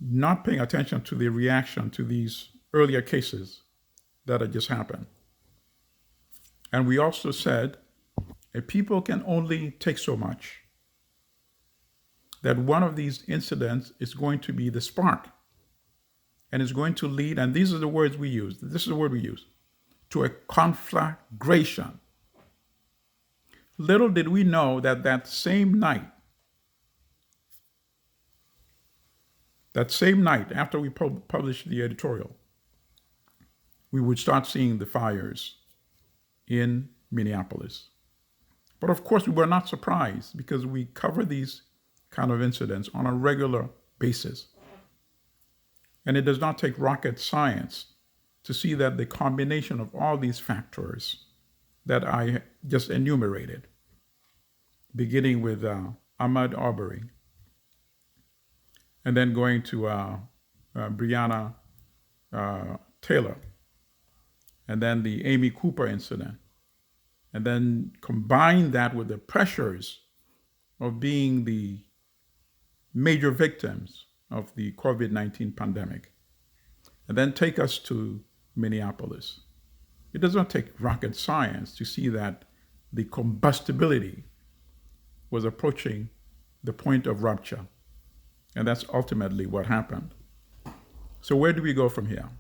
not paying attention to the reaction to these earlier cases that had just happened. And we also said that people can only take so much, that one of these incidents is going to be the spark and is going to lead, and these are the words we use, this is the word we use, to a conflagration. Little did we know that that same night after we published the editorial, we would start seeing the fires in Minneapolis. But of course, we were not surprised because we cover these kind of incidents on a regular basis. And it does not take rocket science to see that the combination of all these factors that I just enumerated, beginning with Ahmaud Arbery, and then going to Breonna Taylor, and then the Amy Cooper incident, and then combine that with the pressures of being the major victims of the COVID-19 pandemic, and then take us to Minneapolis. It does not take rocket science to see that the combustibility was approaching the point of rupture. And that's ultimately what happened. So where do we go from here?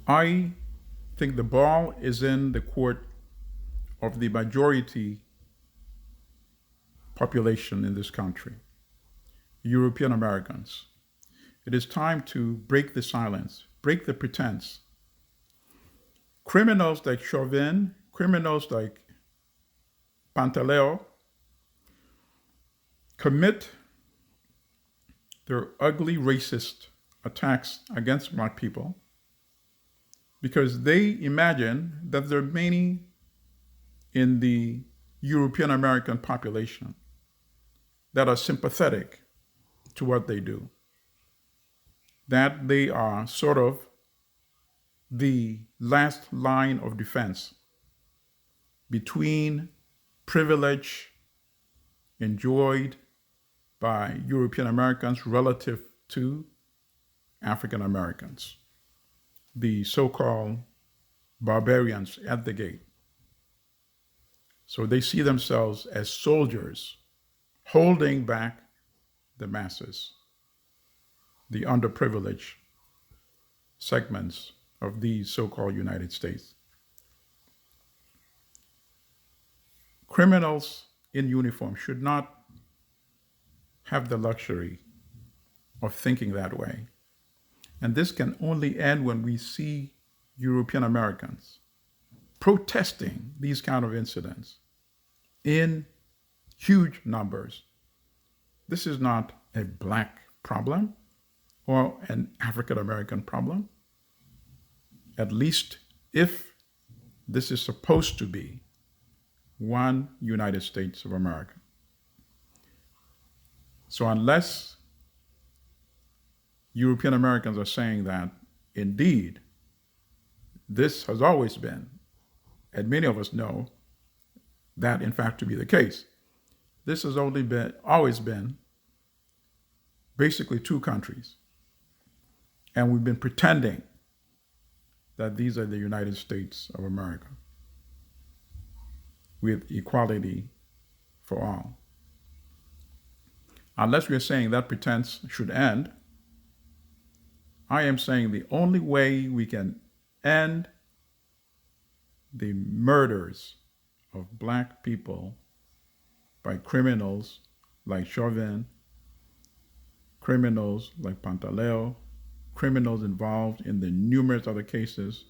I think the ball is in the court of the majority population in this country, European Americans. It is time to break the silence, break the pretense. Criminals like Chauvin, criminals like Pantaleo commit their ugly racist attacks against Black people because they imagine that there are many in the European American population that are sympathetic to what they do, that they are sort of the last line of defense between privilege enjoyed by European Americans relative to African Americans, the so-called barbarians at the gate. So they see themselves as soldiers holding back the masses, the underprivileged segments of these so-called United States. Criminals in uniform should not have the luxury of thinking that way. And this can only end when we see European Americans protesting these kind of incidents in huge numbers. This is not a Black problem or an African American problem, at least if this is supposed to be one United States of America. So unless European Americans are saying that indeed this has always been, and many of us know that in fact to be the case, this has always been basically two countries. And we've been pretending that these are the United States of America with equality for all. Unless we're saying that pretense should end, I am saying the only way we can end the murders of Black people by criminals like Chauvin, criminals like Pantaleo, criminals involved in the numerous other cases